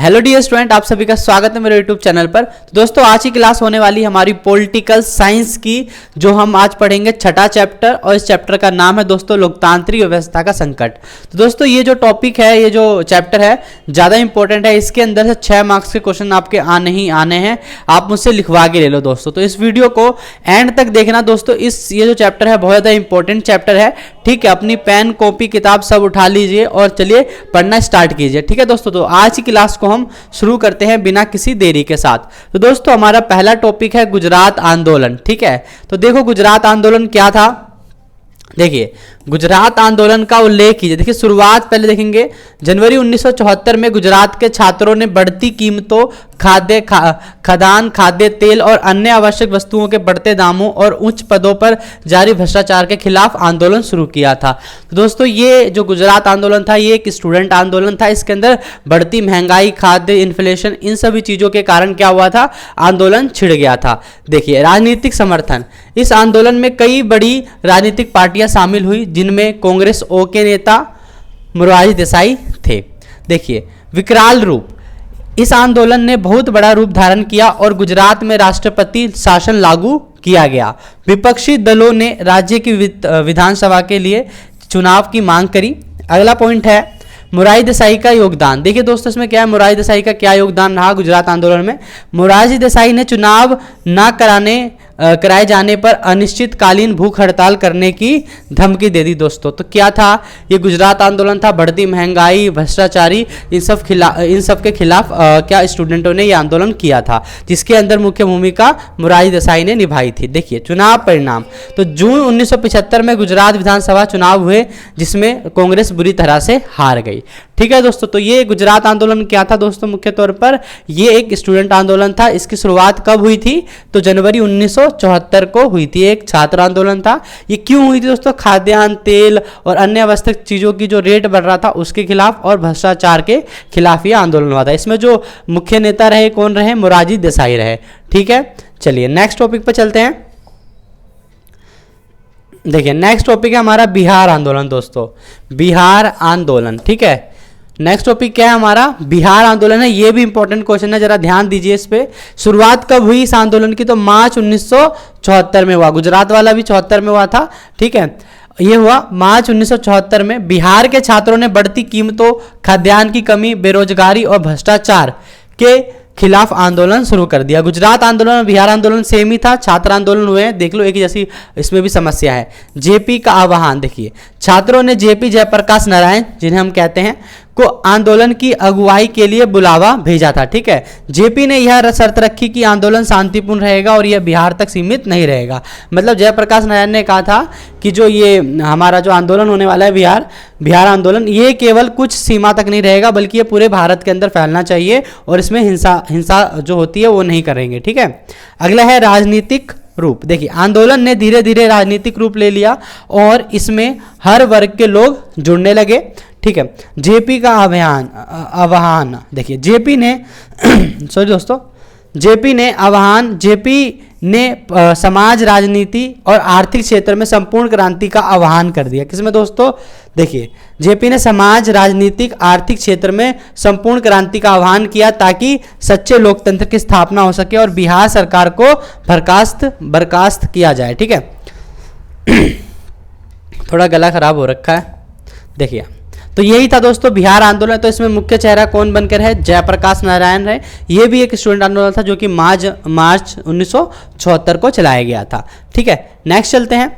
Hello dear student, आप सभी का स्वागत है मेरे यूट्यूब चैनल पर। तो दोस्तों आज की क्लास होने वाली हमारी पॉलिटिकल साइंस की, जो हम आज पढ़ेंगे छठा चैप्टर, और इस चैप्टर का नाम है दोस्तों लोकतांत्रिक व्यवस्था का संकट। तो दोस्तों ये जो टॉपिक है, ये जो चैप्टर है ज़्यादा इंपॉर्टेंट है। इसके अंदर से 6 मार्क्स के क्वेश्चन आपके आने ही आने हैं, आप मुझसे लिखवा के ले लो दोस्तों। तो इस वीडियो को एंड तक देखना दोस्तों। ये जो चैप्टर है बहुत ज़्यादा इंपॉर्टेंट चैप्टर है, ठीक है। अपनी पेन कॉपी किताब सब उठा लीजिए और चलिए पढ़ना स्टार्ट कीजिए, ठीक है दोस्तों। तो आज की क्लास को हम शुरू करते हैं बिना किसी देरी के साथ। तो दोस्तों हमारा पहला टॉपिक है गुजरात आंदोलन, ठीक है। तो देखो गुजरात आंदोलन क्या था। देखिए गुजरात आंदोलन का उल्लेख कीजिए। देखिए शुरुआत पहले देखेंगे, जनवरी 1974 में गुजरात के छात्रों ने बढ़ती कीमतों, खदान, खाद्य तेल और अन्य आवश्यक वस्तुओं के बढ़ते दामों और उच्च पदों पर जारी भ्रष्टाचार के खिलाफ आंदोलन शुरू किया था। तो दोस्तों ये जो गुजरात आंदोलन था ये एक स्टूडेंट आंदोलन था। इसके अंदर बढ़ती महंगाई, खाद्य, इन्फ्लेशन, इन सभी चीज़ों के कारण क्या हुआ था, आंदोलन छिड़ गया था। देखिए राजनीतिक समर्थन, इस आंदोलन में कई बड़ी राजनीतिक पार्टियां शामिल हुई, जिनमें कांग्रेस ओ के नेता मोरारजी देसाई थे। देखिए विकराल रूप, इस आंदोलन ने बहुत बड़ा रूप धारण किया और गुजरात में राष्ट्रपति शासन लागू किया गया। विपक्षी दलों ने राज्य की विधानसभा के लिए चुनाव की मांग करी। अगला पॉइंट है मोरारजी देसाई का योगदान। देखिए दोस्तों इसमें क्या है, मोरारजी देसाई का क्या योगदान रहा गुजरात आंदोलन में। मोरारजी देसाई ने चुनाव न कराए जाने पर अनिश्चितकालीन भूख हड़ताल करने की धमकी दे दी दोस्तों। तो क्या था ये गुजरात आंदोलन था, बढ़ती महंगाई, भ्रष्टाचारी, इन सब के खिलाफ क्या स्टूडेंटों ने ये आंदोलन किया था, जिसके अंदर मुख्य भूमिका मोरारजी देसाई ने निभाई थी। देखिए चुनाव परिणाम, तो जून 1975 में गुजरात विधानसभा चुनाव हुए, जिसमें कांग्रेस बुरी तरह से हार गई, ठीक है दोस्तों। तो ये गुजरात आंदोलन क्या था दोस्तों, मुख्य तौर पर ये एक स्टूडेंट आंदोलन था। इसकी शुरुआत कब हुई थी, तो जनवरी 1974 को हुई थी। एक छात्र आंदोलन था। ये क्यों हुई थी दोस्तों, खाद्यान्न, तेल और अन्य आवश्यक चीज़ों की जो रेट बढ़ रहा था उसके खिलाफ और भ्रष्टाचार के खिलाफ ये आंदोलन हुआ था। इसमें जो मुख्य नेता रहे कौन रहे, मोरारजी देसाई रहे, ठीक है। चलिए नेक्स्ट टॉपिक पर चलते हैं। देखिए नेक्स्ट टॉपिक है हमारा बिहार आंदोलन दोस्तों, बिहार आंदोलन, ठीक है। नेक्स्ट टॉपिक क्या है हमारा, बिहार आंदोलन है। ये भी इंपॉर्टेंट क्वेश्चन है, जरा ध्यान दीजिए इस पे। शुरुआत कब हुई इस आंदोलन की, तो मार्च 1974 में हुआ। गुजरात वाला भी 74 में हुआ था, ठीक है। ये हुआ मार्च 1974 में। बिहार के छात्रों ने बढ़ती कीमतों, खाद्यान्न की कमी, बेरोजगारी और भ्रष्टाचार के खिलाफ आंदोलन शुरू कर दिया। गुजरात आंदोलन और बिहार आंदोलन सेम ही था, छात्र आंदोलन हुए हैं, देख लो एक ही जैसी इसमें भी समस्या है। जेपी का आह्वान, देखिए छात्रों ने जेपी जयप्रकाश नारायण, जिन्हें हम कहते हैं, को आंदोलन की अगुवाई के लिए बुलावा भेजा था, ठीक है। जेपी ने यह शर्त रखी कि आंदोलन शांतिपूर्ण रहेगा और यह बिहार तक सीमित नहीं रहेगा। मतलब जयप्रकाश नारायण ने कहा था कि जो ये हमारा जो आंदोलन होने वाला है बिहार आंदोलन, ये केवल कुछ सीमा तक नहीं रहेगा, बल्कि ये पूरे भारत के अंदर फैलना चाहिए और इसमें हिंसा जो होती है वो नहीं करेंगे, ठीक है। अगला है राजनीतिक रूप। देखिए आंदोलन ने धीरे धीरे राजनीतिक रूप ले लिया और इसमें हर वर्ग के लोग जुड़ने लगे, ठीक है। जेपी का आह्वान, देखिए जेपी ने सॉरी दोस्तों, जेपी ने समाज, राजनीति और आर्थिक क्षेत्र में संपूर्ण क्रांति का आह्वान कर दिया। किसमें दोस्तों, देखिए जेपी ने समाज, राजनीतिक, आर्थिक क्षेत्र में संपूर्ण क्रांति का आह्वान किया, ताकि सच्चे लोकतंत्र की स्थापना हो सके और बिहार सरकार को बर्खास्त किया जाए, ठीक है। थोड़ा गला खराब हो रखा है, देखिए। तो यही था दोस्तों बिहार आंदोलन। तो इसमें मुख्य चेहरा कौन बनकर है, जयप्रकाश नारायण रहे। ये भी एक स्टूडेंट आंदोलन था जो कि मार्च 1974 को चलाया गया था, ठीक है। नेक्स्ट चलते हैं।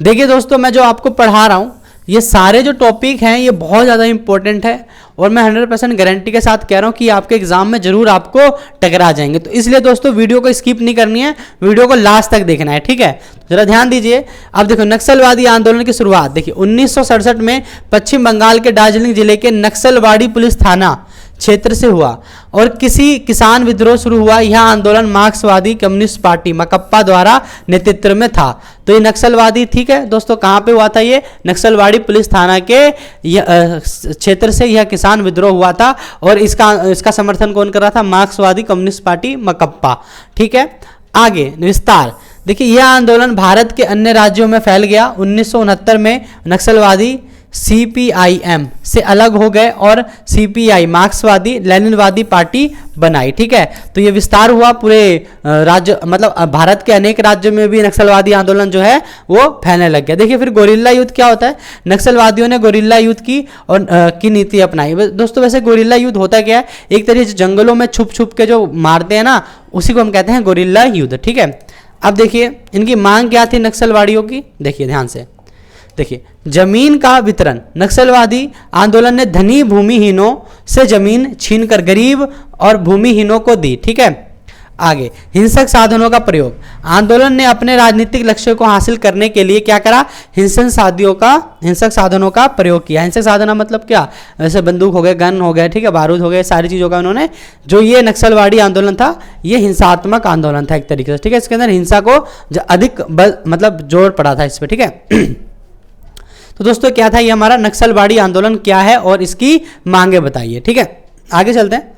देखिए दोस्तों मैं जो आपको पढ़ा रहा हूँ, ये सारे जो टॉपिक हैं ये बहुत ज़्यादा इंपॉर्टेंट है और मैं 100% गारंटी के साथ कह रहा हूँ कि आपके एग्जाम में जरूर आपको टकरा जाएंगे। तो इसलिए दोस्तों वीडियो को स्किप नहीं करनी है, वीडियो को लास्ट तक देखना है, ठीक है। जरा ध्यान दीजिए। अब देखो नक्सलवादी आंदोलन की शुरुआत, देखिए 1967 में पश्चिम बंगाल के दार्जिलिंग जिले के नक्सलवाड़ी पुलिस थाना क्षेत्र से हुआ और किसी किसान विद्रोह शुरू हुआ। यह आंदोलन मार्क्सवादी कम्युनिस्ट पार्टी मकप्पा द्वारा नेतृत्व में था। तो ये नक्सलवादी, ठीक है दोस्तों, कहाँ पे हुआ था, ये नक्सलवाड़ी पुलिस थाना के क्षेत्र से यह किसान विद्रोह हुआ था और इसका समर्थन कौन कर रहा था, मार्क्सवादी कम्युनिस्ट पार्टी मकप्पा, ठीक है। आगे विस्तार, देखिए यह आंदोलन भारत के अन्य राज्यों में फैल गया। 1969 में नक्सलवादी CPIM से अलग हो गए और CPI मार्क्सवादी लेनिनवादी पार्टी बनाई। ठीक है, तो ये विस्तार हुआ पूरे राज्य, मतलब भारत के अनेक राज्यों में भी नक्सलवादी आंदोलन जो है वो फैलने लग गया। देखिए फिर गोरिल्ला युद्ध क्या होता है, नक्सलवादियों ने गोरिल्ला युद्ध की और की नीति अपनाई। दोस्तों वैसे गोरिल्ला युद्ध होता क्या है, एक तरीके से जंगलों में छुप छुप के जो मारते हैं ना, उसी को हम कहते हैं गोरिल्ला युद्ध। ठीक है, अब देखिए इनकी मांग क्या थी नक्सलवादियों की, देखिए ध्यान से देखिए, जमीन का वितरण। नक्सलवादी आंदोलन ने धनी भूमिहीनों से जमीन छीनकर गरीब और भूमिहीनों को दी। ठीक है, आगे हिंसक साधनों का प्रयोग। आंदोलन ने अपने राजनीतिक लक्ष्य को हासिल करने के लिए क्या करा, हिंसक साधनों का प्रयोग किया। हिंसक साधन मतलब क्या, जैसे बंदूक हो गए, गन हो गए, ठीक है, बारूद हो गए, सारी चीज़ों का उन्होंने, जो ये नक्सलवादी आंदोलन था ये हिंसात्मक आंदोलन था एक तरीके से। ठीक है, इसके अंदर हिंसा को अधिक मतलब जोर पड़ा था इस पर। ठीक है, तो दोस्तों क्या था ये हमारा नक्सलवादी आंदोलन क्या है और इसकी मांगे बताइए। ठीक है, आगे चलते हैं।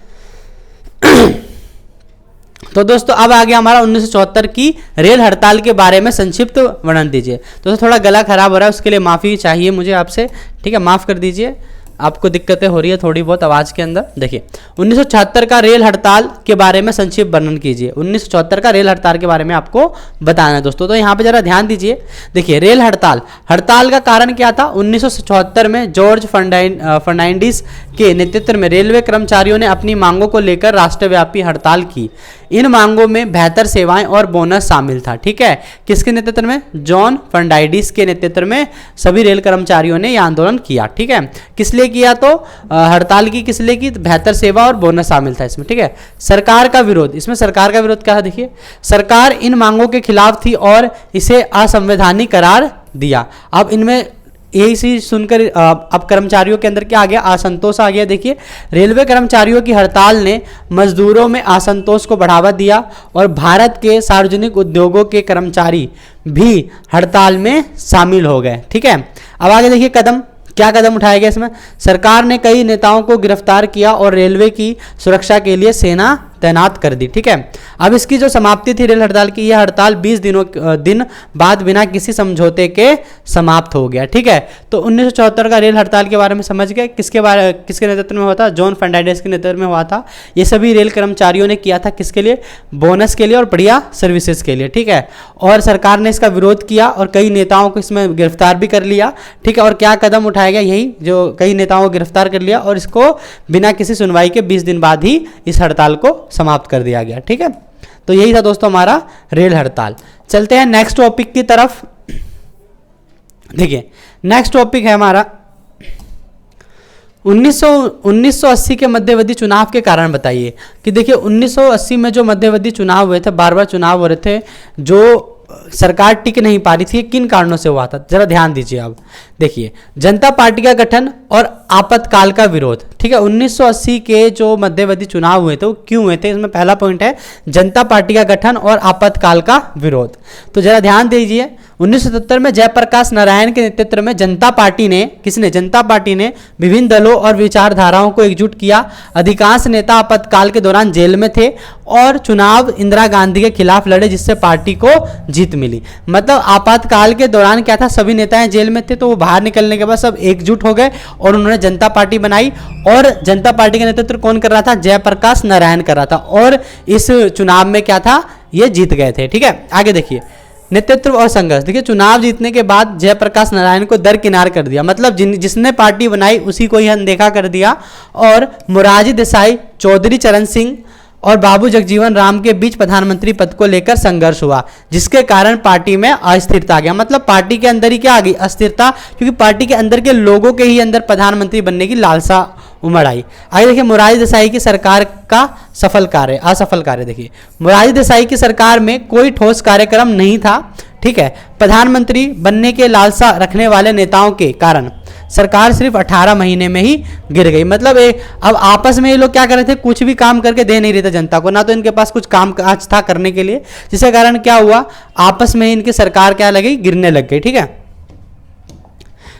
तो दोस्तों अब आ गया हमारा 1974 की रेल हड़ताल के बारे में संक्षिप्त वर्णन दीजिए। दोस्तों थोड़ा गला खराब हो रहा है, उसके लिए माफ़ी चाहिए मुझे आपसे। ठीक है, माफ़ कर दीजिए, आपको दिक्कतें हो रही है थोड़ी बहुत आवाज़ के अंदर। देखिए 1974 का रेल हड़ताल के बारे में संक्षिप्त वर्णन कीजिए। 1974 का रेल हड़ताल के बारे में आपको बताना है दोस्तों। तो यहाँ पे जरा ध्यान दीजिए। देखिए रेल हड़ताल का कारण क्या था, 1974 में जॉर्ज फर्नांडिस के नेतृत्व में रेलवे कर्मचारियों ने अपनी मांगों को लेकर राष्ट्रव्यापी हड़ताल की। इन मांगों में बेहतर सेवाएं और बोनस शामिल था। ठीक है, किसके नेतृत्व में, जॉन फर्नांडिस के नेतृत्व में सभी रेल कर्मचारियों ने यह आंदोलन किया। ठीक है, किस लिए किया, तो हड़ताल की किस लिए की, बेहतर सेवा और बोनस शामिल था इसमें। ठीक है, सरकार का विरोध। इसमें सरकार का विरोध क्या है, देखिए सरकार इन मांगों के खिलाफ थी और इसे असंवैधानिक करार दिया। अब इनमें यही चीज सुनकर अब कर्मचारियों के अंदर क्या आ गया, असंतोष आ गया। देखिए रेलवे कर्मचारियों की हड़ताल ने मजदूरों में असंतोष को बढ़ावा दिया और भारत के सार्वजनिक उद्योगों के कर्मचारी भी हड़ताल में शामिल हो गए। ठीक है, अब आगे देखिए क्या कदम उठाया गया इसमें, सरकार ने कई नेताओं को गिरफ्तार किया और रेलवे की सुरक्षा के लिए सेना तैनात कर दी। ठीक है, अब इसकी जो समाप्ति थी रेल हड़ताल की, यह हड़ताल 20 दिन बाद बिना किसी समझौते के समाप्त हो गया। ठीक है, तो 1974 का रेल हड़ताल के बारे में समझ गए, किसके नेतृत्व में हुआ था, जॉन फर्नांडिस के नेतृत्व में हुआ था। ये सभी रेल कर्मचारियों ने किया था, किसके लिए, बोनस के लिए और बढ़िया सर्विसेज के लिए। ठीक है, और सरकार ने इसका विरोध किया और कई नेताओं को इसमें गिरफ्तार भी कर लिया। ठीक है, और क्या कदम उठाया गया, यही जो कई नेताओं को गिरफ्तार कर लिया और इसको बिना किसी सुनवाई के 20 दिन बाद ही इस हड़ताल को समाप्त कर दिया गया। ठीक है, तो यही था दोस्तों हमारा रेल हड़ताल। चलते हैं नेक्स्ट टॉपिक की तरफ। देखिए नेक्स्ट टॉपिक है हमारा 1980 के मध्यावधि चुनाव के कारण बताइए। कि देखिए 1980 में जो मध्यावधि चुनाव हुए थे, बार चुनाव हो रहे थे, जो सरकार टिक नहीं पा रही थी, किन कारणों से हुआ था, जरा ध्यान दीजिए। अब देखिए जनता पार्टी का गठन और आपातकाल का विरोध। ठीक है, 1980 के जो मध्यावधि चुनाव हुए थे वो क्यों हुए थे, इसमें पहला पॉइंट है जनता पार्टी का गठन और आपातकाल का विरोध। तो जरा ध्यान दीजिए, 1977 में जयप्रकाश नारायण के नेतृत्व में जनता पार्टी ने विभिन्न दलों और विचारधाराओं को एकजुट किया। अधिकांश नेता आपातकाल के दौरान जेल में थे और चुनाव इंदिरा गांधी के खिलाफ लड़े, जिससे पार्टी को जीत मिली। मतलब आपातकाल के दौरान क्या था, सभी नेताएं जेल में थे, तो वो बाहर निकलने के बाद सब एकजुट हो गए और उन्होंने जनता पार्टी बनाई। और जनता पार्टी का नेतृत्व कौन कर रहा था, जयप्रकाश नारायण कर रहा था, और इस चुनाव में क्या था, ये जीत गए थे। ठीक है, आगे देखिए नेतृत्व और संघर्ष। देखिए चुनाव जीतने के बाद जयप्रकाश नारायण को दरकिनार कर दिया, मतलब जिसने पार्टी बनाई उसी को ही अनदेखा कर दिया। और मोरारजी देसाई, चौधरी चरण सिंह और बाबू जगजीवन राम के बीच प्रधानमंत्री पद को लेकर संघर्ष हुआ, जिसके कारण पार्टी में अस्थिरता आ गया। मतलब पार्टी के अंदर ही क्या आ गई, अस्थिरता, क्योंकि पार्टी के अंदर के लोगों के ही अंदर प्रधानमंत्री बनने की लालसा उमड़ आई। आगे देखिए मोरारजी देसाई की सरकार का असफल कार्य। देखिए मोरारजी देसाई की सरकार में कोई ठोस कार्यक्रम नहीं था। ठीक है, प्रधानमंत्री बनने के लालसा रखने वाले नेताओं के कारण सरकार सिर्फ 18 महीने में ही गिर गई। मतलब अब आपस में ये लोग क्या कर रहे थे, कुछ भी काम करके दे नहीं रहे थे जनता को, ना तो इनके पास कुछ काम काज था करने के लिए, जिसके कारण क्या हुआ, आपस में ही इनकी सरकार क्या लगी, गिरने लग गई। ठीक है,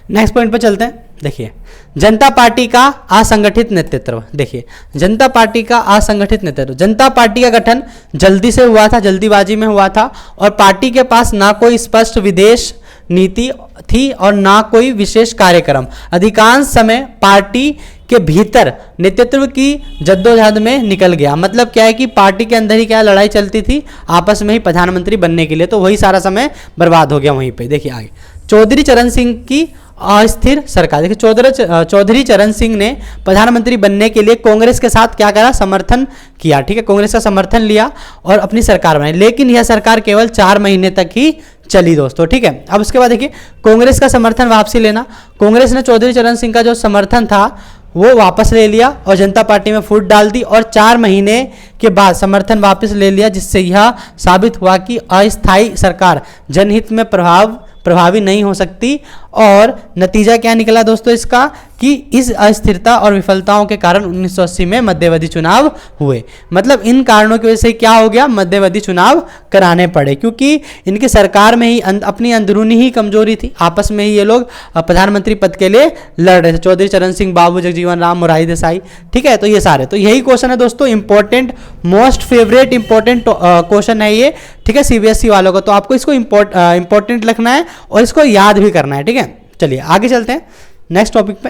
नेक्स्ट पॉइंट पर चलते हैं। देखिए जनता पार्टी का असंगठित नेतृत्व। देखिए जनता पार्टी का असंगठित नेतृत्व, जनता पार्टी का गठन जल्दी से हुआ था, जल्दीबाजी में हुआ था, और पार्टी के पास ना कोई स्पष्ट विदेश नीति थी और ना कोई विशेष कार्यक्रम। अधिकांश समय पार्टी के भीतर नेतृत्व की जद्दोजहद में निकल गया। मतलब क्या है कि पार्टी के अंदर ही क्या लड़ाई चलती थी आपस में ही प्रधानमंत्री बनने के लिए, तो वही सारा समय बर्बाद हो गया वहीं पे। देखिए आगे, चौधरी चरण सिंह की अस्थिर सरकार। देखिए चौधरी चरण सिंह ने प्रधानमंत्री बनने के लिए कांग्रेस के साथ क्या करा, समर्थन किया। ठीक है, कांग्रेस का समर्थन लिया और अपनी सरकार बनाई, लेकिन यह सरकार केवल 4 महीने तक ही चली दोस्तों। ठीक है, अब उसके बाद देखिए कांग्रेस का समर्थन वापसी लेना। कांग्रेस ने चौधरी चरण सिंह का जो समर्थन था वो वापस ले लिया और जनता पार्टी में फूट डाल दी और 4 महीने के बाद समर्थन वापस ले लिया, जिससे यह साबित हुआ कि अस्थायी सरकार जनहित में प्रभावी नहीं हो सकती। और नतीजा क्या निकला दोस्तों इसका, कि इस अस्थिरता और विफलताओं के कारण 1980 में मध्यावधि चुनाव हुए। मतलब इन कारणों की वजह से क्या हो गया, मध्यावधि चुनाव कराने पड़े, क्योंकि इनकी सरकार में ही अपनी अंदरूनी ही कमजोरी थी। आपस में ही ये लोग प्रधानमंत्री पद के लिए लड़ रहे थे, चौधरी चरण सिंह, बाबू जगजीवन राम, मोरारजी देसाई। ठीक है, तो ये सारे, तो यही क्वेश्चन है दोस्तों, important, most favourite important question है ये। ठीक है, सीबीएसई वालों को, तो आपको इसको इंपॉर्टेंट लिखना है और इसको याद भी करना है। ठीक है, चलिए आगे चलते हैं नेक्स्ट टॉपिक पे।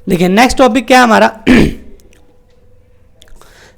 देखिए नेक्स्ट टॉपिक क्या है हमारा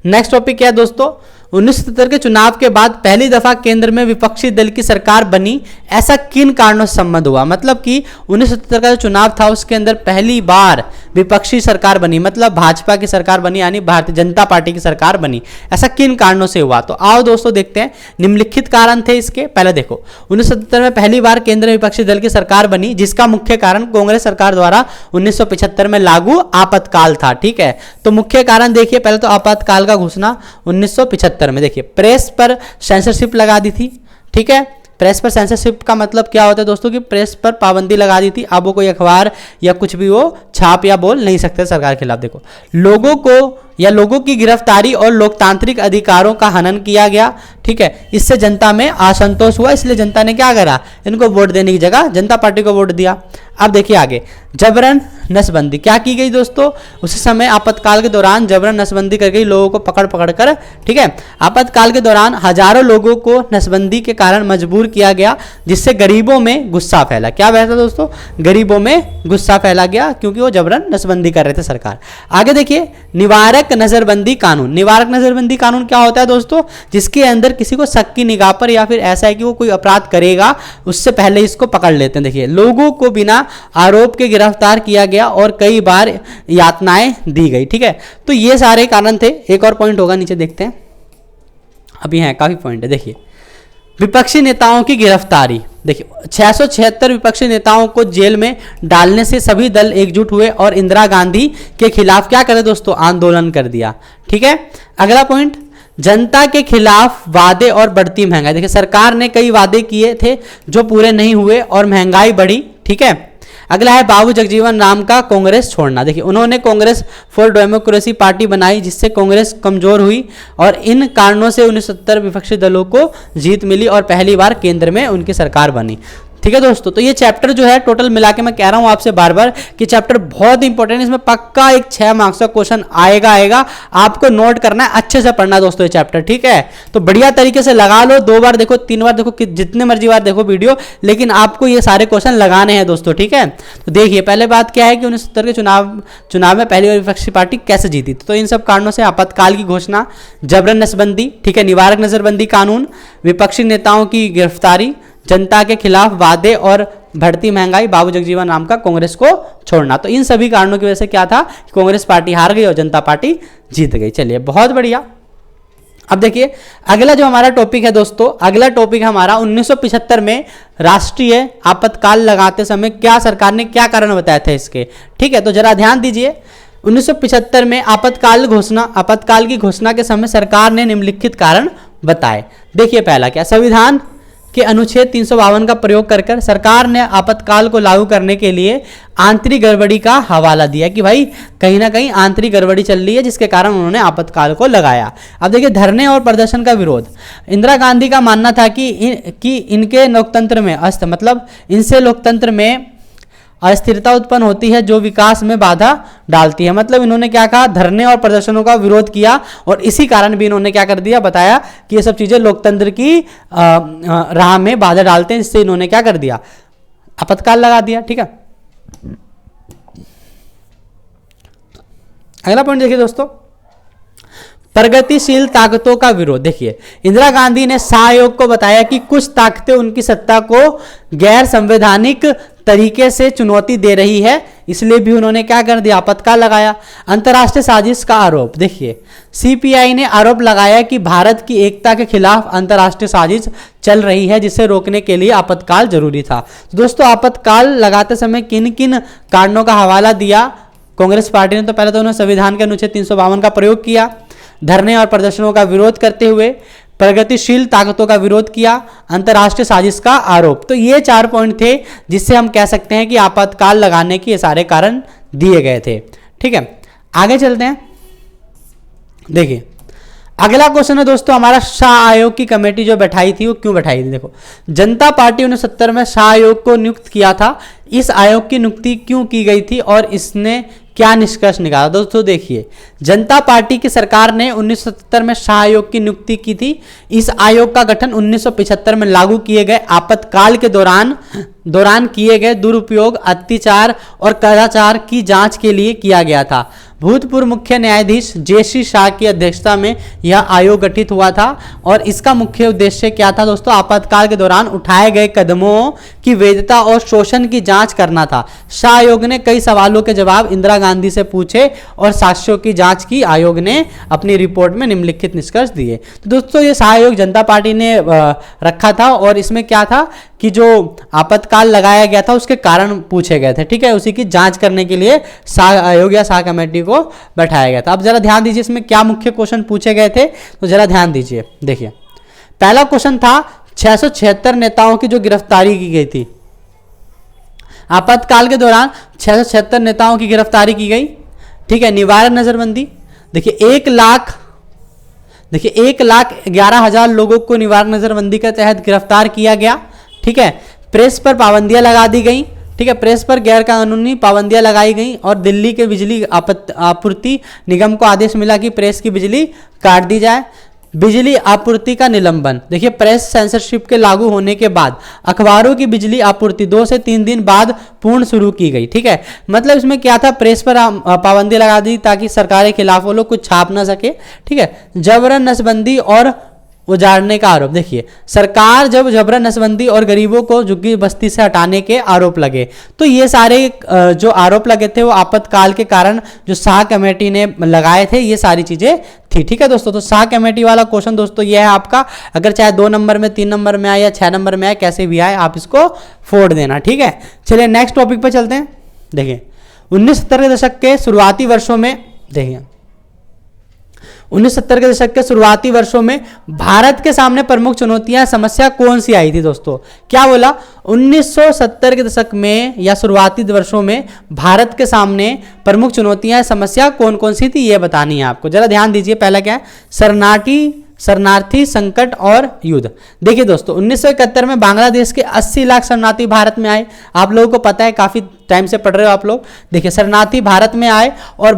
नेक्स्ट टॉपिक क्या है दोस्तों, 1977 के चुनाव के बाद पहली दफा केंद्र में विपक्षी दल की सरकार बनी, ऐसा किन कारणों से संबंध हुआ। मतलब कि 1977 का जो चुनाव था उसके अंदर पहली बार विपक्षी सरकार बनी, मतलब भाजपा की सरकार बनी, यानी भारतीय जनता पार्टी की सरकार बनी। ऐसा किन कारणों से हुआ, तो आओ दोस्तों देखते हैं। निम्नलिखित कारण थे इसके। पहले देखो 1977 में पहली बार केंद्र में विपक्षी दल की सरकार बनी, जिसका मुख्य कारण कांग्रेस सरकार द्वारा 1975 में लागू आपातकाल था। ठीक है, तो मुख्य कारण देखिए, पहले तो आपातकाल का घोषणा 1975 में। देखिए प्रेस पर सेंसरशिप लगा दी थी। ठीक है, प्रेस पर सेंसरशिप का मतलब क्या होता है दोस्तों, कि प्रेस पर पाबंदी लगा दी थी। अब वो कोई अखबार या कुछ भी वो छाप या बोल नहीं सकते सरकार के खिलाफ। देखो लोगों की गिरफ्तारी और लोकतांत्रिक अधिकारों का हनन किया गया। ठीक है, इससे जनता में असंतोष हुआ, इसलिए जनता ने क्या करा, इनको वोट देने की जगह जनता पार्टी को वोट दिया। अब देखिए आगे, जबरन नसबंदी क्या की गई दोस्तों, उसी समय आपातकाल के दौरान जबरन नसबंदी कर गई, लोगों को पकड़ कर। ठीक है, आपातकाल के दौरान हजारों लोगों को नसबंदी के कारण मजबूर किया गया, जिससे गरीबों में गुस्सा फैला। क्या फैला दोस्तों, गरीबों में गुस्सा फैला गया, क्योंकि वो जबरन नसबंदी कर रहे थे सरकार। आगे देखिए, निवारक नजरबंदी कानून। निवारक नजरबंदी कानून क्या होता है दोस्तों, जिसके अंदर किसी को शक की निगाह पर या फिर ऐसा है कि वो कोई अपराध करेगा उससे पहले इसको पकड़ लेते हैं। देखिए लोगों को बिना आरोप के गिरफ्तार किया गया और कई बार यातनाएं दी गई। ठीक है, तो ये सारे कारण थे। एक और पॉइंट होगा, नीचे देखते हैं, अभी हैं काफी पॉइंट है। देखिए विपक्षी नेताओं की गिरफ्तारी। देखिए 676 विपक्षी नेताओं को जेल में डालने से सभी दल एकजुट हुए और इंदिरा गांधी के खिलाफ क्या करे दोस्तों, आंदोलन कर दिया। ठीक है, अगला पॉइंट, जनता के खिलाफ वादे और बढ़ती महंगाई। देखिए सरकार ने कई वादे किए थे जो पूरे नहीं हुए और महंगाई बढ़ी। ठीक है, अगला है बाबू जगजीवन राम का कांग्रेस छोड़ना। देखिए उन्होंने कांग्रेस फॉर डेमोक्रेसी पार्टी बनाई, जिससे कांग्रेस कमजोर हुई और इन कारणों से 1970 विपक्षी दलों को जीत मिली और पहली बार केंद्र में उनकी सरकार बनी। ठीक है दोस्तों, तो ये चैप्टर जो है टोटल मिला के मैं कह रहा हूं आपसे बार बार कि चैप्टर बहुत इंपॉर्टेंट है, इसमें पक्का एक 6 मार्क्स का क्वेश्चन आएगा। आपको नोट करना है, अच्छे से पढ़ना दोस्तों ये चैप्टर। ठीक है, तो बढ़िया तरीके से लगा लो, 2 बार देखो, 3 बार देखो, जितने मर्जी बार देखो वीडियो, लेकिन आपको ये सारे क्वेश्चन लगाने हैं दोस्तों। ठीक है, तो देखिए पहले बात क्या है कि 1970 के चुनाव में पहली बार विपक्षी पार्टी कैसे जीती, तो इन सब कारणों से आपातकाल की घोषणा, जबरन नसबंदी, ठीक है, निवारक नजरबंदी कानून, विपक्षी नेताओं की गिरफ्तारी, जनता के खिलाफ वादे और बढ़ती महंगाई, बाबू जगजीवन राम का कांग्रेस को छोड़ना। तो इन सभी कारणों की वजह से क्या था, कांग्रेस पार्टी हार गई और जनता पार्टी जीत गई। चलिए बहुत बढ़िया। अब देखिए अगला जो हमारा टॉपिक है दोस्तों, अगला टॉपिक हमारा 1975 में राष्ट्रीय आपातकाल लगाते समय क्या सरकार ने क्या कारण बताया था इसके। ठीक है, तो जरा ध्यान दीजिए, 1975 में आपातकाल की घोषणा के समय सरकार ने निम्नलिखित कारण बताए। देखिए पहला क्या, संविधान के अनुच्छेद 352 का प्रयोग कर सरकार ने आपातकाल को लागू करने के लिए आंतरिक गड़बड़ी का हवाला दिया कि भाई कहीं ना कहीं आंतरिक गड़बड़ी चल रही है, जिसके कारण उन्होंने आपातकाल को लगाया। अब देखिए धरने और प्रदर्शन का विरोध। इंदिरा गांधी का मानना था कि इनके लोकतंत्र में मतलब इनसे लोकतंत्र में अस्थिरता उत्पन्न होती है जो विकास में बाधा डालती है। मतलब इन्होंने क्या कहा, धरने और प्रदर्शनों का विरोध किया और इसी कारण भी इन्होंने क्या कर दिया, बताया कि ये सब चीजें लोकतंत्र की राह में बाधा डालते हैं, जिससे इन्होंने क्या कर दिया, आपातकाल लगा दिया। ठीक है, अगला पॉइंट देखिए दोस्तों, प्रगतिशील ताकतों का विरोध। देखिए इंदिरा गांधी ने शाह आयोग को बताया कि कुछ ताकतें उनकी सत्ता को गैर संवैधानिक तरीके से चुनौती दे रही है, इसलिए भी उन्होंने क्या कर दिया, आपातकाल लगाया। अंतर्राष्ट्रीय साजिश का आरोप। देखिए सीपीआई ने आरोप लगाया कि भारत की एकता के खिलाफ अंतर्राष्ट्रीय साजिश चल रही है, जिसे रोकने के लिए आपातकाल जरूरी था। तो दोस्तों आपातकाल लगाते समय किन किन कारणों का हवाला दिया कांग्रेस पार्टी ने? तो पहले तो उन्होंने संविधान के अनुच्छेद 352 का प्रयोग किया, धरने और प्रदर्शनों का विरोध करते हुए प्रगतिशील ताकतों का विरोध किया, अंतर्राष्ट्रीय साजिश का आरोप। तो ये 4 पॉइंट थे जिससे हम कह सकते हैं कि आपातकाल लगाने के ये सारे कारण दिए गए थे। ठीक है, आगे चलते हैं। देखिए अगला क्वेश्चन है दोस्तों हमारा, शाह आयोग की कमेटी जो बैठाई थी वो क्यों बैठाई थी? देखो जनता पार्टी 1970 में शाह आयोग को नियुक्त किया था। इस आयोग की नियुक्ति क्यों की गई थी और इसने क्या निष्कर्ष निकाला? दोस्तों देखिए जनता पार्टी की सरकार ने 1970 में शाह आयोग की नियुक्ति की थी। इस आयोग का गठन 1975 में लागू किए गए आपातकाल के दौरान किए गए दुरुपयोग, अत्याचार और कदाचार की जांच के लिए किया गया था। भूतपूर्व मुख्य न्यायाधीश जे.सी. शाह की अध्यक्षता में यह आयोग गठित हुआ था और इसका मुख्य उद्देश्य क्या था दोस्तों? आपातकाल के दौरान उठाए गए कदमों की वैधता और शोषण की जांच करना था। शाह आयोग ने कई सवालों के जवाब इंदिरा गांधी से पूछे और साक्ष्यों की जांच की। आयोग ने अपनी रिपोर्ट में निम्नलिखित निष्कर्ष दिए। तो दोस्तों ये शाह आयोग जनता पार्टी ने रखा था और इसमें क्या था कि जो आपातकाल लगाया गया था उसके कारण पूछे गए थे। ठीक है, उसी की जांच करने के लिए शाह आयोग या शाह कमेटी को बैठाया गया था। अब जरा ध्यान दीजिए इसमें क्या मुख्य क्वेश्चन पूछे गए थे, तो जरा ध्यान दीजिए। देखिए पहला क्वेश्चन था 676 नेताओं की जो गिरफ्तारी की गई थी। आपातकाल के दौरान 676 नेताओं की गिरफ्तारी की गई। ठीक है, निवारक नजरबंदी। देखिए 1,11,000 लोगों को निवारक नजरबंदी के तहत गिरफ्तार किया गया। ठीक है, प्रेस पर पाबंदियां लगा दी गई। ठीक है, प्रेस पर गैर कानूनी पाबंदियां लगाई गई और दिल्ली के बिजली आपूर्ति निगम को आदेश मिला कि प्रेस की बिजली काट दी जाए। बिजली आपूर्ति का निलंबन। देखिए प्रेस सेंसरशिप के लागू होने के बाद अखबारों की बिजली आपूर्ति 2 से 3 दिन बाद पूर्ण शुरू की गई। ठीक है, मतलब इसमें क्या था, प्रेस पर पाबंदी लगा दी ताकि सरकार के खिलाफ वो लोग कुछ छाप ना सके। ठीक है, जबरन नसबंदी और उजाड़ने का आरोप। देखिए सरकार जब जबरन नसबंदी और गरीबों को झुग्गी बस्ती से हटाने के आरोप लगे, तो ये सारे जो आरोप लगे थे वो आपातकाल के कारण जो शाह कमेटी ने लगाए थे, ये सारी चीजें थी। ठीक है दोस्तों, तो शाह कमेटी वाला क्वेश्चन दोस्तों ये है आपका, अगर चाहे 2 नंबर में, 3 नंबर में आए या 6 नंबर में आए, कैसे भी आए आप इसको फोड़ देना। ठीक है, चलिए नेक्स्ट टॉपिक पे चलते हैं। देखिए 1970 के दशक के शुरुआती वर्षों में, देखिए 1970 के दशक के शुरुआती वर्षों में भारत के सामने प्रमुख चुनौतियां, समस्या कौन सी आई थी दोस्तों? क्या बोला, 1970 के दशक में या शुरुआती वर्षों में भारत के सामने प्रमुख चुनौतियां, समस्या कौन कौन सी थी, ये बतानी है आपको। जरा ध्यान दीजिए, पहला क्या है, शरणार्थी संकट और युद्ध। देखिए दोस्तों 1971 में बांग्लादेश के 80 लाख शरणार्थी भारत में आए। आप लोगों को पता है, काफी टाइम से पढ़ रहे हो आप लोग। देखिए शरणार्थी भारत में आए और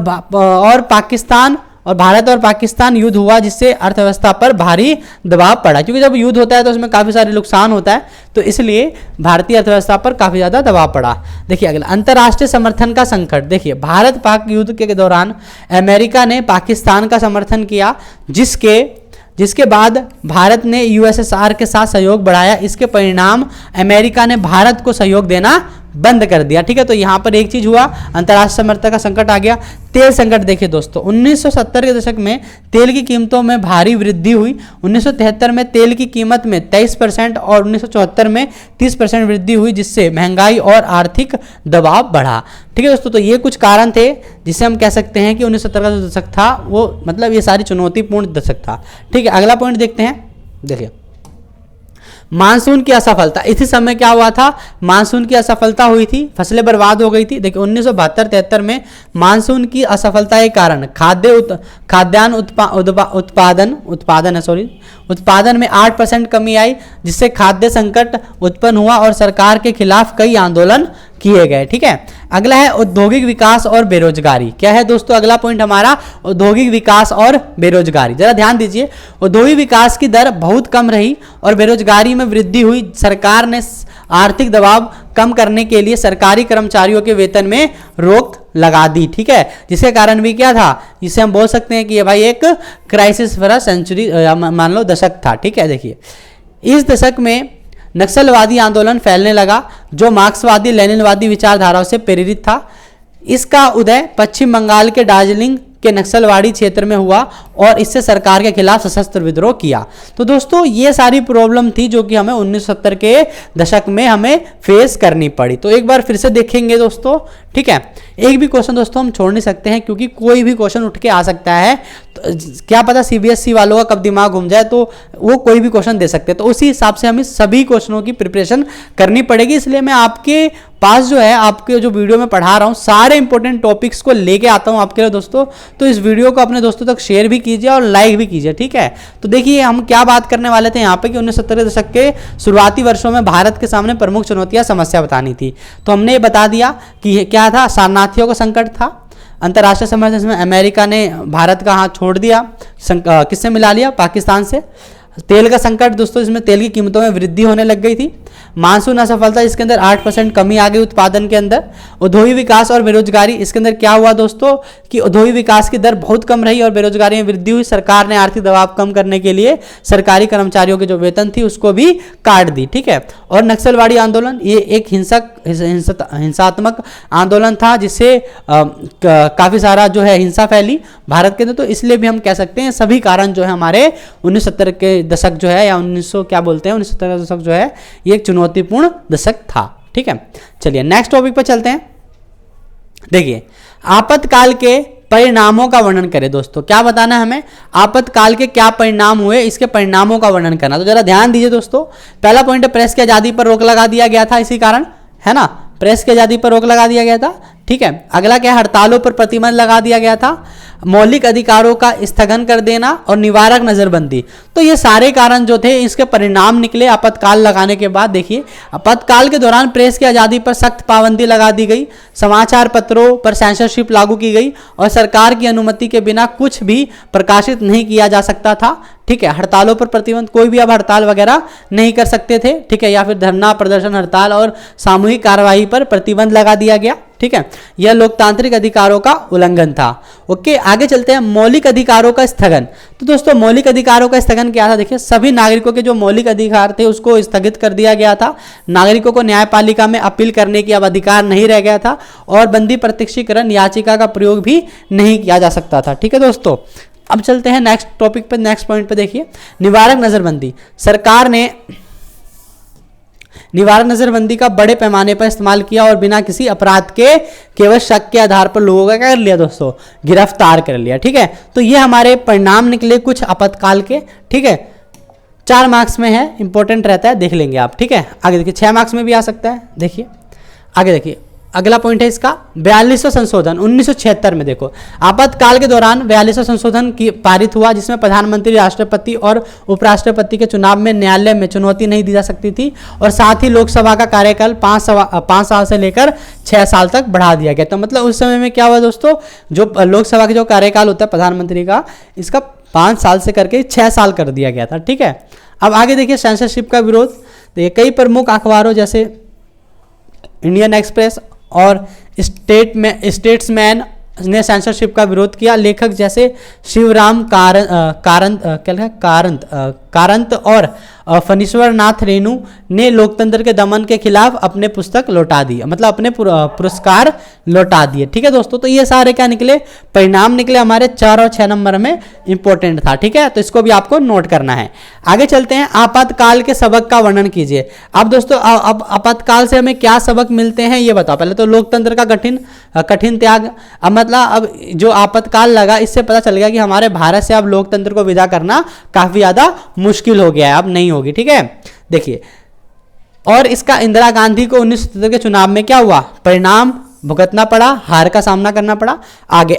पाकिस्तान और भारत और पाकिस्तान युद्ध हुआ, जिससे अर्थव्यवस्था पर भारी दबाव पड़ा, क्योंकि जब युद्ध होता है तो उसमें काफी सारे नुकसान होता है, तो इसलिए भारतीय अर्थव्यवस्था पर काफी ज्यादा दबाव पड़ा। देखिए अगला, अंतर्राष्ट्रीय समर्थन का संकट। देखिए भारत पाक युद्ध के दौरान अमेरिका ने पाकिस्तान का समर्थन किया, जिसके बाद भारत ने यूएसएसआर के साथ सहयोग बढ़ाया। इसके परिणाम अमेरिका ने भारत को सहयोग देना बंद कर दिया। ठीक है, तो यहां पर एक चीज हुआ, अंतर्राष्ट्रीय समर्थन का संकट आ गया। तेल संकट। देखिए दोस्तों 1970 के दशक में तेल की कीमतों में भारी वृद्धि हुई। 1973 में तेल की कीमत में 23% और 1974 में 30% वृद्धि हुई, जिससे महंगाई और आर्थिक दबाव बढ़ा। ठीक है दोस्तों, तो ये कुछ कारण थे जिससे हम कह सकते हैं कि 1970 का जो दशक था वो मतलब ये सारी चुनौतीपूर्ण दशक था। ठीक है, अगला पॉइंट देखते हैं। देखिए मानसून की असफलता। इसी समय क्या हुआ था, मानसून की असफलता हुई थी, फसलें बर्बाद हो गई थी। देखिए 1972-73 में मानसून की असफलता के कारण खाद्यान्न उत्पादन में 8% कमी आई, जिससे खाद्य संकट उत्पन्न हुआ और सरकार के खिलाफ कई आंदोलन किए गए। ठीक है, अगला है औद्योगिक विकास और बेरोजगारी। क्या है दोस्तों अगला पॉइंट हमारा? औद्योगिक विकास और बेरोजगारी। जरा ध्यान दीजिए, औद्योगिक विकास की दर बहुत कम रही और बेरोजगारी में वृद्धि हुई। सरकार ने आर्थिक दबाव कम करने के लिए सरकारी कर्मचारियों के वेतन में रोक लगा दी। ठीक है, जिसके कारण भी क्या था, जिसे हम बोल सकते हैं कि ये भाई एक क्राइसिस फॉर अ सेंचुरी मान लो दशक था। ठीक है, देखिए इस दशक में नक्सलवादी आंदोलन फैलने लगा जो मार्क्सवादी लेनिनवादी विचारधाराओं से प्रेरित था। इसका उदय पश्चिम बंगाल के दार्जिलिंग के नक्सलवाड़ी क्षेत्र में हुआ और इससे सरकार के खिलाफ सशस्त्र विद्रोह किया। तो दोस्तों ये सारी प्रॉब्लम थी जो कि हमें 1970 के दशक में हमें फेस करनी पड़ी। तो एक बार फिर से देखेंगे दोस्तों। ठीक है, एक भी क्वेश्चन दोस्तों हम छोड़ नहीं सकते हैं क्योंकि कोई भी क्वेश्चन उठ के आ सकता है। तो क्या पता सीबीएसई वालों का कब दिमाग घूम जाए तो वो कोई भी क्वेश्चन दे सकते हैं। तो उसी हिसाब से हमें सभी क्वेश्चनों की प्रिपरेशन करनी पड़ेगी। इसलिए मैं आपके पास जो है आपके जो वीडियो में पढ़ा रहा हूँ सारे इंपॉर्टेंट टॉपिक्स को लेके आता हूँ आपके लिए दोस्तों। तो इस वीडियो को अपने दोस्तों तक शेयर भी कीजिए और लाइक भी कीजिए। ठीक है, तो देखिए हम क्या बात करने वाले थे यहाँ पे कि 1970 के दशक के शुरुआती वर्षों में भारत के सामने प्रमुख चुनौतियां समस्या बतानी थी। तो हमने ये बता दिया कि क्या था, शरणार्थियों का संकट था, अंतर्राष्ट्रीय समस्या में अमेरिका ने भारत का हाथ छोड़ दिया, किससे मिला लिया, पाकिस्तान से। तेल का संकट दोस्तों, इसमें तेल की कीमतों में वृद्धि होने लग गई थी। मानसून असफलता, इसके अंदर 8% कमी आ गई उत्पादन के अंदर। औद्योगिक विकास और बेरोजगारी, इसके अंदर क्या हुआ दोस्तों कि औद्योगिक विकास की दर बहुत कम रही और बेरोजगारी में वृद्धि हुई। सरकार ने आर्थिक दबाव कम करने के लिए सरकारी कर्मचारियों के जो वेतन थी उसको भी काट दी। ठीक है, और नक्सलवाड़ी आंदोलन, ये एक हिंसात्मक आंदोलन था जिससे काफी सारा जो है हिंसा फैली भारत के अंदर। तो इसलिए भी हम कह सकते हैं सभी कारण जो है हमारे 1970 के दशक जो है या 1900 क्या बोलते हैं 1970 का दशक जो है ये एक चुनौतीपूर्ण दशक था। ठीक है, चलिए नेक्स्ट टॉपिक पर चलते हैं। देखिए आपातकाल के परिणामों का वर्णन करें दोस्तों। क्या बताना है हमें, आपातकाल के क्या परिणाम हुए, इसके परिणामों का वर्णन करना। तो जरा ध्यान दीजिए दोस्तों, पहला पॉइंट है प्रेस की आजादी पर रोक लगा दिया गया था, इसी कारण है ना, प्रेस की आजादी पर रोक लगा दिया गया था। ठीक है, अगला क्या, हड़तालों पर प्रतिबंध लगा दिया गया था, मौलिक अधिकारों का स्थगन कर देना और निवारक नजरबंदी। तो ये सारे कारण जो थे इसके परिणाम निकले आपातकाल लगाने के बाद। देखिए आपातकाल के दौरान प्रेस की आज़ादी पर सख्त पाबंदी लगा दी गई, समाचार पत्रों पर सेंसरशिप लागू की गई और सरकार की अनुमति के बिना कुछ भी प्रकाशित नहीं किया जा सकता था। ठीक है, हड़तालों पर प्रतिबंध, कोई भी अब हड़ताल वगैरह नहीं कर सकते थे। ठीक है, या फिर धरना प्रदर्शन, हड़ताल और सामूहिक कार्रवाई पर प्रतिबंध लगा दिया गया। ठीक है, यह लोकतांत्रिक अधिकारों का उल्लंघन था। ओके, आगे चलते हैं, मौलिक अधिकारों का स्थगन। तो दोस्तों मौलिक अधिकारों का स्थगन क्या था, देखिए सभी नागरिकों के जो मौलिक अधिकार थे उसको स्थगित कर दिया गया था। नागरिकों को न्यायपालिका में अपील करने की अब अधिकार नहीं रह गया था और बंदी प्रत्यक्षीकरण याचिका का प्रयोग भी नहीं किया जा सकता था। ठीक है दोस्तों, अब चलते हैं नेक्स्ट टॉपिक पे, नेक्स्ट पॉइंट पे। देखिए निवारक नजरबंदी, सरकार ने निवारक नजरबंदी का बड़े पैमाने पर इस्तेमाल किया और बिना किसी अपराध के केवल शक के आधार पर लोगों का क्या कर लिया दोस्तों, गिरफ्तार कर लिया। ठीक है, तो ये हमारे परिणाम निकले कुछ आपातकाल के। ठीक है, 4 मार्क्स में है, इंपॉर्टेंट रहता है, देख लेंगे आप। ठीक है, आगे देखिए 6 मार्क्स में भी आ सकता है। देखिए आगे देखिए, अगला पॉइंट है इसका 42वां संशोधन 1976 में। देखो आपातकाल के दौरान 42वां संशोधन की पारित हुआ जिसमें प्रधानमंत्री, राष्ट्रपति और उपराष्ट्रपति के चुनाव में न्यायालय में चुनौती नहीं दी जा सकती थी और साथ ही लोकसभा का कार्यकाल 5 साल से लेकर 6 साल तक बढ़ा दिया गया। तो मतलब उस समय में क्या हुआ दोस्तों, जो लोकसभा का जो कार्यकाल होता है प्रधानमंत्री का, इसका 5 साल से करके 6 साल कर दिया गया था। ठीक है, अब आगे देखिए सेंसरशिप का विरोध। देखिए कई प्रमुख अखबारों जैसे इंडियन एक्सप्रेस और स्टेट्समैन ने सेंसरशिप का विरोध किया। लेखक जैसे शिवराम कारंत और फणीश्वर नाथ रेणु ने लोकतंत्र के दमन के खिलाफ अपने पुस्तक लौटा दी, मतलब अपने पुरस्कार लौटा दिए। ठीक है दोस्तों, तो ये सारे क्या निकले, परिणाम निकले हमारे 4 और 6 नंबर में इंपॉर्टेंट था। ठीक है, तो इसको भी आपको नोट करना है। आगे चलते हैं, आपातकाल के सबक का वर्णन कीजिए। अब दोस्तों अब आपातकाल से हमें क्या सबक मिलते हैं ये बताओ। पहले तो लोकतंत्र का कठिन त्याग। अब मतलब अब जो आपातकाल लगा इससे पता चल गया कि हमारे भारत से अब लोकतंत्र को विदा करना काफी ज्यादा मुश्किल हो गया है, अब नहीं होगी। ठीक है, देखिए और इसका इंदिरा गांधी को 1977 के चुनाव में क्या हुआ, परिणाम भुगतना पड़ा, हार का सामना करना पड़ा। आगे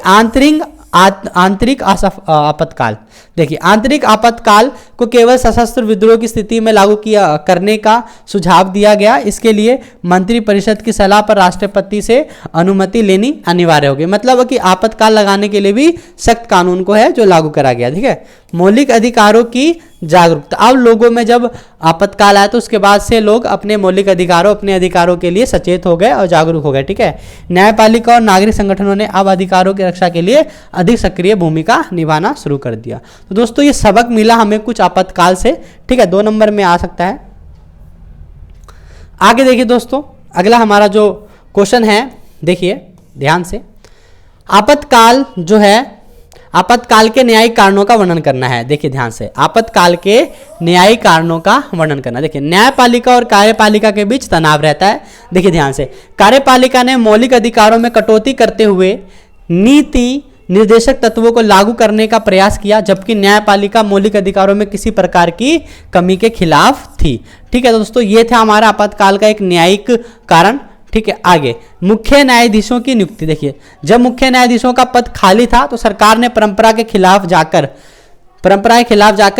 आंतरिक आपातकाल। देखिए, आंतरिक आपातकाल को केवल सशस्त्र विद्रोह की स्थिति में लागू करने का सुझाव दिया गया। इसके लिए मंत्रिपरिषद की सलाह पर राष्ट्रपति से अनुमति लेनी अनिवार्य होगी। मतलब कि आपातकाल लगाने के लिए भी सख्त कानून को है जो लागू करा गया। ठीक है, मौलिक अधिकारों की जागरूकता। अब लोगों में जब आपातकाल आया तो उसके बाद से लोग अपने मौलिक अधिकारों, अपने अधिकारों के लिए सचेत हो गए और जागरूक हो गए। ठीक है, न्यायपालिका और नागरिक संगठनों ने अब अधिकारों की रक्षा के लिए अधिक सक्रिय भूमिका निभाना शुरू कर दिया। तो दोस्तों ये सबक मिला हमें कुछ आपातकाल से। ठीक है, 2 नंबर में आ सकता है। आगे देखिए दोस्तों, अगला हमारा जो क्वेश्चन है, देखिए ध्यान से, आपातकाल जो है, आपातकाल के न्यायिक कारणों का वर्णन करना है। देखिए ध्यान से, आपातकाल के न्यायिक कारणों का वर्णन करना। देखिए, न्यायपालिका और कार्यपालिका के बीच तनाव रहता है। देखिए ध्यान से, कार्यपालिका ने मौलिक अधिकारों में कटौती करते हुए नीति निर्देशक तत्वों को लागू करने का प्रयास किया, जबकि न्यायपालिका मौलिक अधिकारों में किसी प्रकार की कमी के खिलाफ थी। ठीक है दोस्तों, ये था हमारा आपातकाल का एक न्यायिक कारण। ठीक है, आगे मुख्य न्यायाधीशों की नियुक्ति। देखिए, जब मुख्य न्यायाधीशों का पद खाली था तो सरकार ने परंपरा के खिलाफ जाकर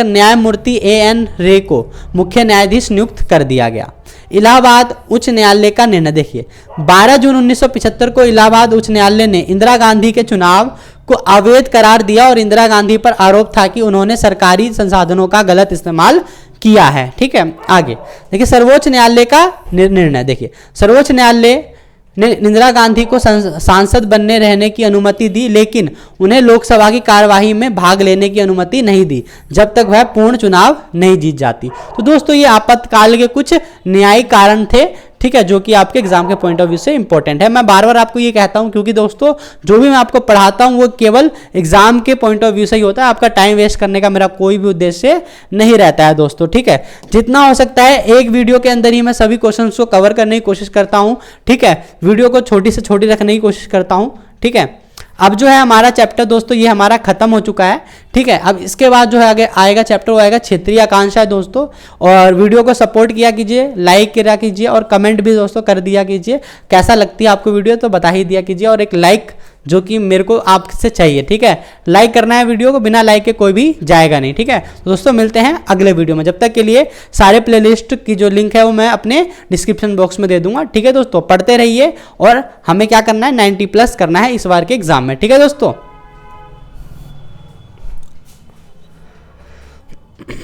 न्यायमूर्ति A.N. रे को मुख्य न्यायाधीश नियुक्त कर दिया गया। इलाहाबाद उच्च न्यायालय का निर्णय। देखिए, 12 जून 1975 को इलाहाबाद उच्च न्यायालय ने इंदिरा गांधी के चुनाव को अवैध करार दिया और इंदिरा गांधी पर आरोप था कि उन्होंने सरकारी संसाधनों का गलत इस्तेमाल किया है। ठीक है, आगे देखिए, सर्वोच्च न्यायालय का निर्णय। देखिए, सर्वोच्च न्यायालय ने इंदिरा गांधी को सांसद बनने रहने की अनुमति दी, लेकिन उन्हें लोकसभा की कार्यवाही में भाग लेने की अनुमति नहीं दी जब तक वह पूर्ण चुनाव नहीं जीत जाती। तो दोस्तों ये आपातकाल के कुछ न्यायिक कारण थे। ठीक है, जो कि आपके एग्जाम के पॉइंट ऑफ व्यू से इंपॉर्टेंट है। मैं बार बार आपको ये कहता हूं क्योंकि दोस्तों जो भी मैं आपको पढ़ाता हूं वो केवल एग्जाम के पॉइंट ऑफ व्यू से ही होता है। आपका टाइम वेस्ट करने का मेरा कोई भी उद्देश्य नहीं रहता है दोस्तों। ठीक है, जितना हो सकता है एक वीडियो के अंदर ही मैं सभी क्वेश्चन को कवर करने की कोशिश करता हूं। ठीक है, वीडियो को छोटी से छोटी रखने की कोशिश करता हूं। ठीक है, अब जो है हमारा चैप्टर दोस्तों ये हमारा खत्म हो चुका है। ठीक है, अब इसके बाद जो है आगे आएगा चैप्टर, वो आएगा क्षेत्रीय आकांक्षा है दोस्तों। और वीडियो को सपोर्ट किया कीजिए, लाइक किया कीजिए और कमेंट भी दोस्तों कर दिया कीजिए। कैसा लगती है आपको वीडियो तो बता ही दिया कीजिए, और एक लाइक जो कि मेरे को आपसे चाहिए। ठीक है, लाइक करना है वीडियो को, बिना लाइक के कोई भी जाएगा नहीं। ठीक है, तो दोस्तों मिलते हैं अगले वीडियो में। जब तक के लिए सारे प्लेलिस्ट की जो लिंक है वो मैं अपने डिस्क्रिप्शन बॉक्स में दे दूंगा। ठीक है दोस्तों, पढ़ते रहिए और हमें क्या करना है, 90+ करना है इस बार के एग्जाम में। ठीक है दोस्तों।